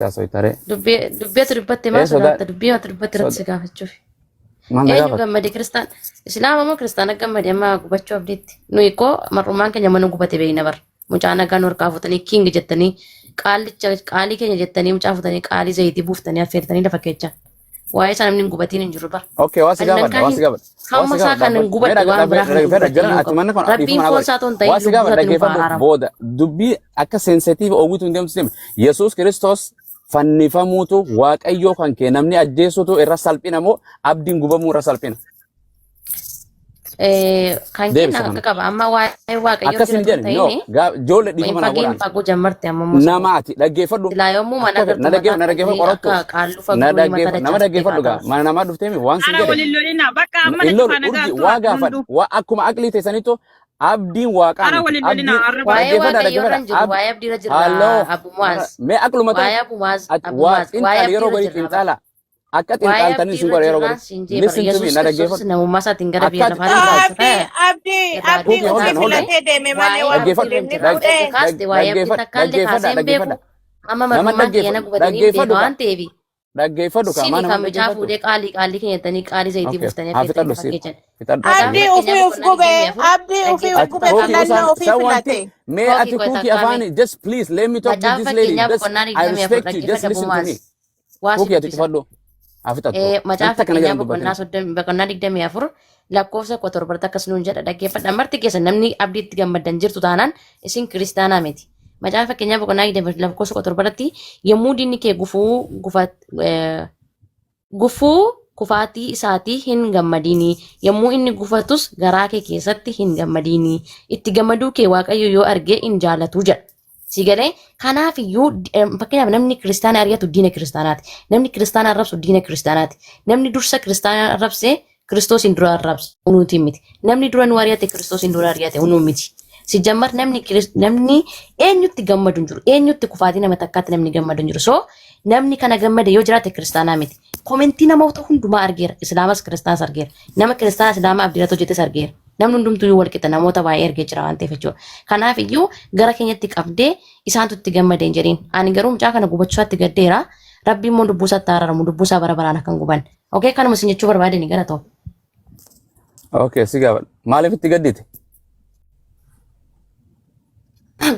Taasoo itare. dubbii ati dubbatte maa sodaata dubbii ati dubbatte irratti si gaafachuuf. Eenyu gammade kiristaan islaama moo kiristaana gammade amma gubachuu abdiitti nuyi koo mar'ummaan keenya mana gubate beeyna bar mucaa nagaan warqaa futanii king jettanii qaalii keenya jettanii mucaa futanii qaalii zayitii buuftanii affeertanii lafa keechaa waa'ee isaa namni gubatiin hin jiru bar. Okay waasi gaafadha. Hamma isaa kan hin gubadhe waan biraa rabbiin foon isaa toon ta'ee lubbuu isaa booda dubbii akka sensitiiv oowwitu hin deemtu deema Yesuus Kiristoos fannifamuutu waaqayyoo kan kee namni ajjeesutu irra salphina moo abdiin gubamuu irra salphina. Kan kenna akka qaba amma waa'ee waaqayyoo akkasin jedhe no joolle dhiifama na godhan fagoo jammarte amma namaati dhaggeeffadhu silaa yommuu mana agartu na dhaggeeffadhu qorattu nama dhaggeeffadhu gaa mana namaa dhufteemi waan sin jedhe illoolu waa gaafadhu waa akkuma aqlii teessanitu abdiin waaqaan waa'ee waaqayyoo kan jiru waa'ee abdiirra jira Abumaas mee aqluma waa'ee Abumaas waa xiinxal yeroo barii xiinxala akka xiinxaltanii sin godha yeroo barii listen to me na dhaggeeffadhu namummaa isaatiin gara biyya lafaa abdii ofii filatee deeme malee waan dhaggeeffadhu amma mar'ummaan keenya gubatanii deema waan ta'eef dhaggeeffadhu sini kan mijaa fuudhee qaalii keeyyatanii qaalii zayitii buuftanii affeertanii fakkeechan. abdii ofii uf gube filannoo ofii filate. May ati kuki afaan just please let me talk to this lady. I respect you just listen to me. Kuki ati fadhu. Macaafa keenya boqonnaa 24 lakkoofsa 17 akkas nuun jedha dhaggeeffadha marti keessa namni abdiitti gammadan jirtu taanaan isin kiristaanaa miti. Macaafa keenya boqonnaa 24 lakkoofsa 17 yommuu diinni kee gufuu kufaatii isaatii hin gammadinii yommuu inni gufatus garaa kee keessatti hin gammadinii itti gammaduu kee waaqayyo yoo arge in jaalatu jedha. Sigalee kanaaf iyyuu fakkeenyaaf namni kiristaana ari'atu diina kiristaanaati. Namni kiristaana arrabsu diina kiristaanaati. Namni dursa kiristaana arrabse Kiristoosiin dura arrabsa unuuti miti. Namni dura nu ari'ate Kiristoosiin dura ari'ate unuu miti. Sijammar namni eenyutti gammadu hin jiru. Eenyutti kufaatii nama takkaatti namni gammadu hin jiru. So namni kana gammade yoo jiraate kiristaanaa miti. Komentii namoota hundumaa argeera. Islaamas kiristaanas argeera. Nama kiristaana islaamaa abdiirratti hojjetes argeera. Namni hundumtuu wal qixa namoota baay'ee argee jira waan ta'eef jechuudha. Kanaaf iyyuu gara keenyatti qabdee isaantu itti gammade hin jedhiin. Ani garuu mucaa kana gubachuusaatti gaddeera. Rabbiin immoo lubbuu isaatti araaramu lubbuu isaa bara baraan akkan guban. Okay kanuma isin jechuu barbaadeni gara ta'u. Okay si gaafadha. Maaliif itti gaddite?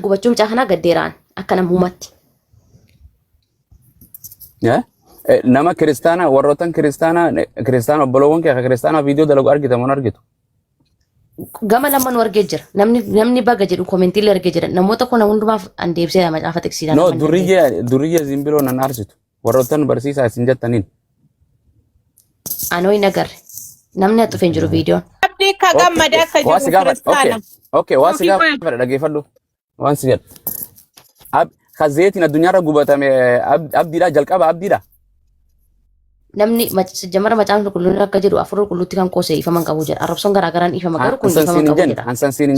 Gubachuu mucaa kanaa gaddeeraan akka namummaatti. Nama kiristaana warrootan kiristaana obboloowwan kee kiristaana viidiyoo dalagu argitamu argitu. Gama lamaan argee jira. Namni baga jedhu komentii argee jira. Namoota kun hundumaaf an deebisee macaafa tiksiidhaan. No duriyya zimbiroo nan arsitu. Warrootan barsiisaa isin jettaniin. Anoo hin agarre. Namni atuuf hin jiru viidiyoon. Abdii ka gammade akka jiru kiristaana. Okay waan si gaafadha dhaggeeffadhu. Waan si jedha. Kazeetiin addunyaarra gubatame abdiidha jalqaba abdiidha. Namni jamara macaan qulqulluun akka jedhu afur qulqulluutti kan qoosee ifaman qabu jedha. Arrabsoon garaa garaan ifama garuu kun ifaman qabu jedha. Ansan siin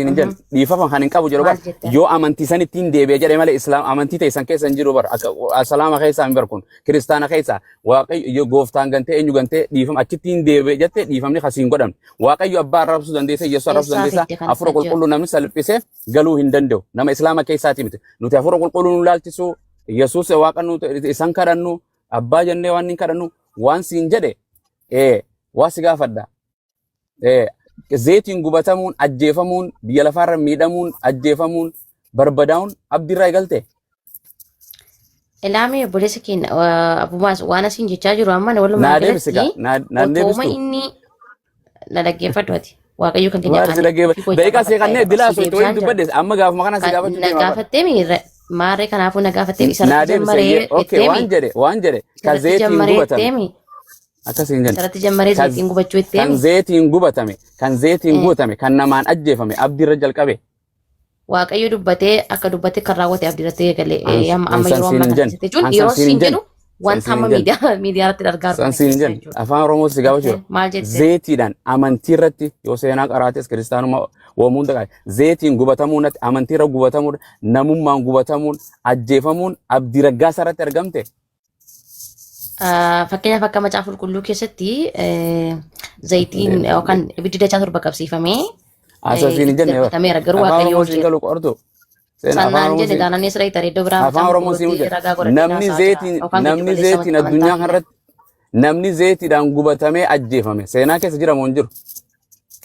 hin jennu. Dhiifama kan hin qabu jedhu bara. Yoo amantii san ittiin deebi'e jedhe malee islaam amantii ta'e san keessa hin jiru bara. Salaama keessa hin barkun. Kiristaana keessa waaqayyo gooftaan gantee eenyu gantee dhiifama achitti hin deebi'e jette dhiifamni kasiin godhamne. Waaqayyo abbaa arrabsuu dandeessa Yesuus arrabsuu dandeessa afur qulqulluu namni salphisee galuu hin danda'u. Nama islaama keessaati miti. Nuti afur qulqulluu nu laalchisu Yesuus waaqa nu isan kadhannu. Abbaa jennee waan hin kadhannu waan siin jedhe waa si gaafadha. Zeetiin gubatamuun ajjeefamuun biyya lafaarra miidhamuun ajjeefamuun barbadaa'uun abdiirraa eegalte. Ilaamee obboleessa keenya Abumaas waan asiin jechaa jiru amma walumaa galatti otuma inni na dhaggeeffadhu ati waaqayyo kan keenya kan daqiiqaa see kanneen dilaa osoo itoo hin dubbadde amma gaafuma kana si gaafachuu deema. Gaafattee miirra maaree kanaafuu na gaafattee isa jammaree waan jedhe kan zeetiin gubatame akkasiin jedhe sarratti jammaree zeetiin gubachuu itti kan zeetiin gubatame kan namaan ajjeefame abdiirra jalqabe. Waaqayyo dubbatee akka dubbate kan raawwate abdiirratti eegalee amma yeroo ammaa kana jechuun yeroo siin jedhu wanta amma miidiyaatti argaa jirru. Sansiin jedhu afaan Oromoo si gaafachuu zeetiidhaan amantii irratti yoo seenaa qaraates kiristaanummaa Wamuun dagaa zeetiin gubatamuun amantiirra gubatamuun namummaan gubatamuun ajjeefamuun abdii raggaasaa irratti argamte. Fakkeenyaaf akka macaafa qulqulluu keessatti zayitiin yookaan ibiddi dachaa torba qabsiifamee asasiin hin jenne garuu waaqayyo galu qortu Seenaa afaan Sanaan Oromoo jedhe si taanaan Israa'el iddoo biraa afaan Oromoo si ragaa godhatee namni zeetiin addunyaa kanarratti namni zeetiidhaan gubatamee ajjeefame seenaa keessa jira moo hin jiru?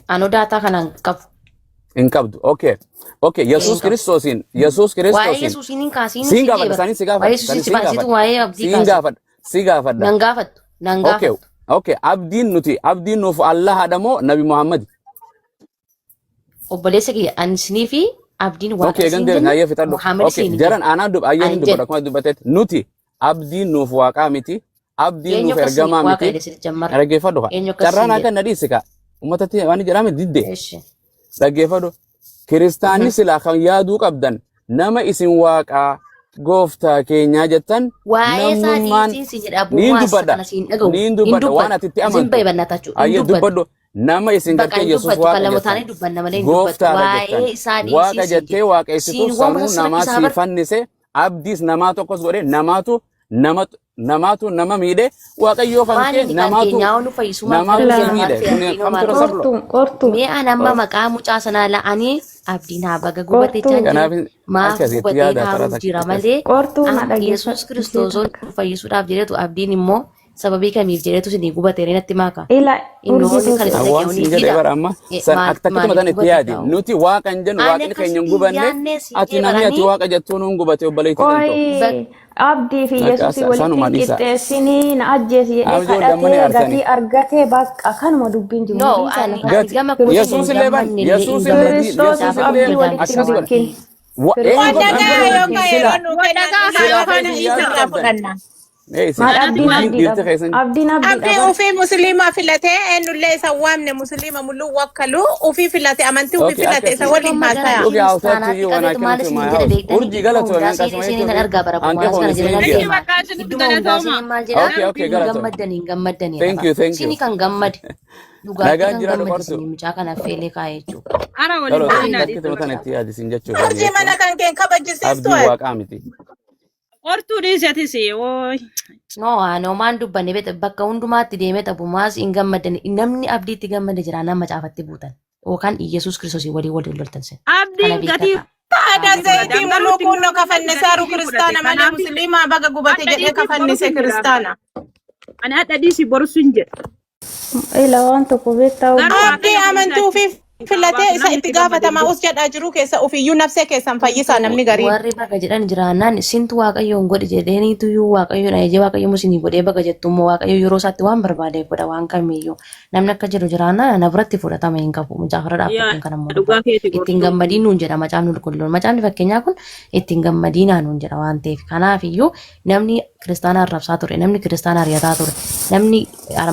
Anoo daataa kanaan qabu. Hin qabdu. Okay. Yesuus Kiristoosiin Waa'ee Yesuusiin hin kaasiin siin gaafadha isaanii si gaafadha. Waa'ee Yesuusiin baasitu waa'ee abdii kaasi. Si gaafadha. Nan gaafatu. Okay. Abdiin nuuf Allah haadhamoo Nabi Muhammad. Obboleessa kiyya ansinii fi abdiin waaqa Okay, siin gandee naayee fixadhu. Muhammad Okay, siin jaran aanaa ayyaan Ani dubbadha kuma dubbateet nuti abdiin nuuf waaqaa miti. Abdiin nuuf ergamaa miti. Dhaggeeffadhu haa. Carraan akka na dhiisika. Uummatatti waan jedhame diddee. Dhaggeeffadhu. Kiristaanni silaa kan yaaduu qabdan nama isin waaqaa gooftaa keenyaa jettan namummaan niin dubbadha waan ati itti amantu. Ayyee dubbadhu. Nama isin gartee Yesuus gooftaadha jettan waaqa jettee waaqessituuf sammuu namaa sii fannise abdiis namaa tokkos godhe namaatu nama miidhe waaqayyoo kan kee namaatu si miidhe. Mi'a nama maqaa mucaa sanaa la'anii abdiin haa baga gubateechaa jiru. Maaf gubatee haaruu jira malee Yesuus Kiristoos fayyisuudhaaf jedhetu abdiin immoo sababii kamiif jedhetu isin gubatee natti maaka. Hawaasni jedhee bara amma akkatti matan itti yaadi nuti waaqa hin jennu waaqni keenya hin gubanne ati namni ati waaqa jettuun hin gubate obboleetti. Abdii fi Yesuus walitti qixxeessinii na ajjeesi jedhee kadhatee gatii argatee bakka kanuma dubbiin jiru. Yesuus illee ban Yesuus illee walitti dubbiin. Abdii ofii musliimaa filatee eenyullee isa waamne musliima mul'uu wakkalu ofii filate amantii ofii filate isa waliin haasaya. Urjii galatoomee Sini kan gammade. Dhugaatii kan gammade mucaa kana feelee kaa'ee jechuudha. Urjii mana kan keen kabajisiistu. Abdii waaqaa miti. Ortuu dhiisatis No, maan dubbanne bakka hundumaatti deemee taphumaas hin gammadan namni abdiitti gammade jira nama caafatti buutan yookaan Yesuus Kiristoos waliin loltan sen. abdiin gatii Taada zayitii muluu kunno kafannise haru kiristaana malee musliimaa baga gubate jedhee kafannise kiristaana. ani hadha dhiisi borsuun jedha. Ila waan tokko beektaa Abdii amantii ofii filatee isa itti gaafatamaa us jedhaa jiru keessa ofiiyyuu nafsee keessan fayyisaa namni garii. Warri baga jedhan jiraannaan sintu waaqayyoon godhe jedheeniitu iyyuu waaqayyoon ajajee waaqayyo musinii godhee baga jettummoo waaqayyo yeroo isaatti waan barbaade godha waan kamiyyuu namni akka jiru jiraannaan na biratti fudhatama hin qabu mucaafarra dhaabbachuun kana immoo ittiin gammadiin nuun jedha macaafni qulqulluun macaafni fakkeenyaa kun ittiin gammadiinaa nuun jedha waan ta'eef kanaafiyyuu namni kiristaanaa arrabsaa ture namni kiristaanaa ariyataa ture namni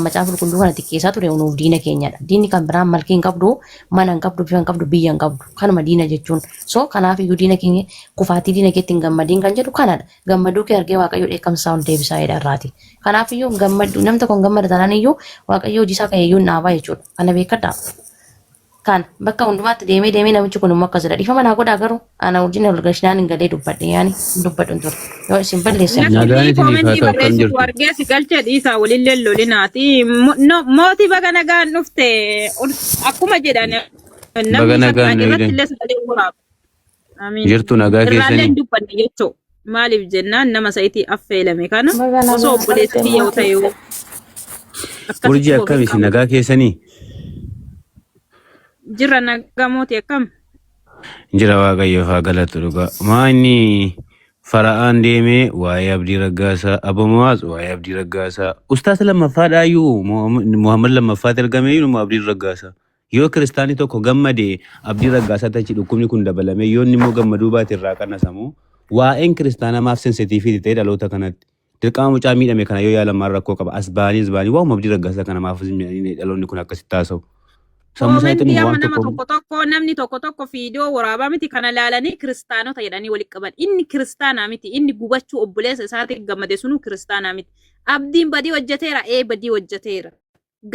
macaafa qulqulluu kana xiqqeessaa ture nuuf diina keenyadha diinni kan biraan malkii hin qabdu mana hin qabdu bifa hin qabdu biyya hin qabdu kanuma diina jechuun so kanaafiyyuu diina keenya kufaatii diina keetti hin gammadiin kan jedhu kanadha gammaduu kee argee waaqayyo dheekkamsaa ol deebisaa jedha irraati kanaafiyyuu gammadu namni tokko hin gammada taanaan iyyuu waaqayyo hojii isaa ka'eeyyuu hin dhaabaa jechuudha kana beekadhaa. Kan bakka hundumaatti deemee namichi kun immoo akkas jedha dhiifama naa godhaa garuu ana wajjin ol gashinaan hin galee dubbadhe yaani dubbadhu ture yoo isin balleessan. Namni koomentii barreessitu argee si galchee dhiisaa walillee lolinaati. Mootii baga nagaan dhufte akkuma jedhan Baga nagaan jirtu nagaa irraallee keessanii hin dubbanne jechuudha. Maaliif jennaan nama sa'itii affeelame kana osoo obboleessi yoo ta'e urjii akkamitti nagaa keessanii jirra nagaa mootii akkam. jira waaqayyoof haa galatu dhugaa maanni fara'aan deemee waa'ee abdii raggaasaa abamuwaas waa'ee abdii raggaasaa ustaas lammaffaadhaayyuu muhammad lammaffaatti ergamee yuu abdii raggaasaa yoo kiristaanii tokko gammade abdii raggaasaa tachi dhukkubni kun dabalame yoo inni immoo gammaduu baate irraa qannasamu waa'een kiristaanaa maaf sensitiivii ta'e dhaloota kanatti dirqama mucaa miidhame kana yoo yaalamaan rakkoo qaba asbaanii waa'uma abdii raggaasaa kana maaf dhaloonni kun akkasitti haasa'u. Koomentii amma nama tokko namni tokko fiidiyoo waraabaa miti kana laalanii kiristaanota jedhanii walitti qaban inni kiristaanaa miti inni gubachuu obboleessa isaatti gammade sunu kiristaanaa miti abdiin badii hojjeteera badii hojjeteera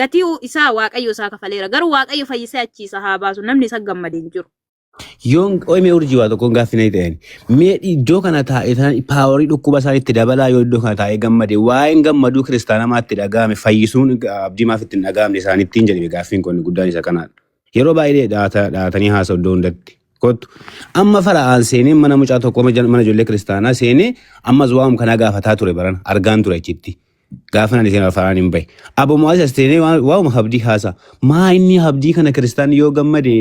gatii isaa waaqayyo isaa kafaleera garuu waaqayyo fayyisee achiisa haa baasu namni isa gammade hin jiru. Yoon oomishee urjii waa tokkoon gaaffii na ta'een mee iddoo kana taa'ee paaworii dhukkuba isaan itti dabalaa yoo iddoo kana taa'ee gammade waa'een gammaduu kiristaanamaa itti dhaga'ame fayyisuun abdii maaf itti dhaga'amne isaanittiin jedhame gaaffiin kun guddaan isa kanaadha. Yeroo baay'ee dhaatanii haasa'u iddoo hundatti Kottu. Amma fara'aan seenee mana mucaa tokko mana ijoollee kiristaanaa seenee ammas waa'um kana gaafataa ture baran argaan ture achitti. Gaafa nani seenaa fara'aan hin bahe. Abboommaa isas seenee waa'uma habdii haasa. Maa inni habdii kana kiristaanii yoo gammade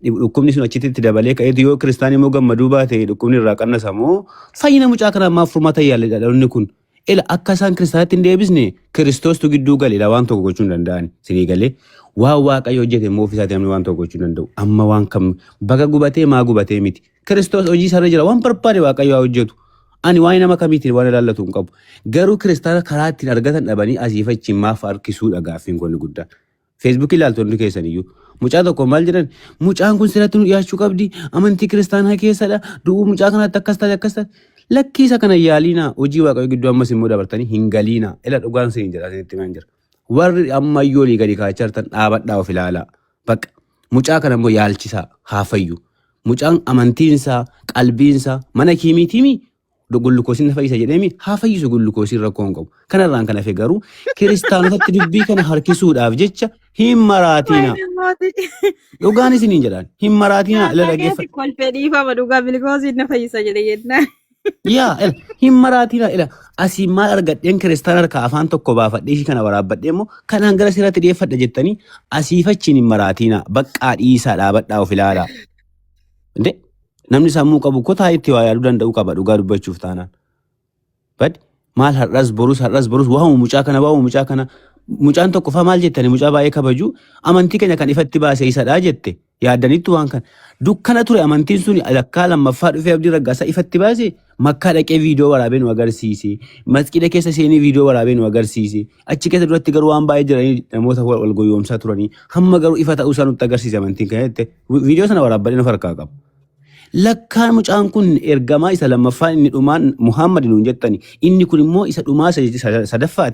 dhukkubni sun achitti itti dabalee ka'eetu yoo kiristaanii immoo gammaduu baate dhukkubni irraa qannasamoo fayyina mucaa kana ammaaf furmaata yaalledha dhalonni kun. Ila akka isaan kiristaanatti hin deebisne kiristoostu gidduu galeedha waan tokko gochuu hin danda'an sinii galee. Waa waaqayyo hojjete immoo ofiisaati namni waan tokko gochuu danda'u. Amma waan kam baga gubatee maa gubatee miti. Kiristoos hojii isaarra jira waan barbaade waaqayyo haa hojjetu. Ani waa'ee nama kamiitiin waan ilaallatu hin qabu. Garuu kiristaana karaa ittiin argatan dhabanii asii fachiin maaf harkisuudha gaaffiin kun guddaan. Feesbuukii ilaaltonni keessan iyyuu. Mucaa tokko maal jedhan mucaan kun sirratti nu dhiyaachuu qabdi amantii kiristaanaa keessadha du'uu mucaa kanaatti akkas taate. Lakkiisa kana yaaliina hojii waaqayyo gidduu ammas immoo dabartanii hin galiina. Ila dhugaan siin jedha asinitti maan jira. Warri ammayyoo olii gadi kaachaa jirtan dhaabadhaa of ilaalaa. Bakka mucaa kana immoo yaalchisaa haa fayyu. Mucaan amantiinsaa qalbiinsaa mana kiimiitiimi gullukoosiin na fayyisa jedheemi haa fayyisu gullukoosiin rakkoo hin qabu. Kanarraan kan hafe garuu kiristaanotatti dubbii kana harkisuudhaaf jecha hin maraatina. Dhugaan isiniin jedhaan hin maraatina ila dhaggeeffatu. Kolfee dhiifama dhugaa gullukoosiin na fayyisa jedhe jennaan. Yaa hin maraatina ila asii maal argadheen kiristaana harka afaan tokko baafadhee kana waraabbadhee immoo kanaan gara sirratti dhiyeeffadha jettanii asii fachiin hin maraatina baqqaa dhiisaa dhaabadhaa of ilaalaa. Inde namni sammuu qabu kotaa itti waa yaaduu danda'u qaba dhugaa dubbachuuf taanaan. Bad maal har'as borus waamu mucaa kana mucaan tokko faa maal jettani mucaa baay'ee kabaju amantii keenya kan ifatti baasee isadhaa jette yaaddanitti waan kan dukkana ture amantiin sun lakkaa lammaffaa dhufee abdii raggaasaa ifatti baasee makkaa dhaqee viidiyoo waraabee nu agarsiise masqida keessa seenii viidiyoo waraabee nu agarsiise achi keessa duratti garuu waan baay'ee jiranii namoota wal goyoomsaa turanii hamma garuu ifa ta'uu isaa nutti agarsiise amantiin kan jette viidiyoo sana waraabadhee nu harkaa qabu. Lakkaan mucaan kun ergamaa isa lammaffaan inni dhumaan Muhammad nuun jettani inni kun immoo isa dhumaa sadaffaati.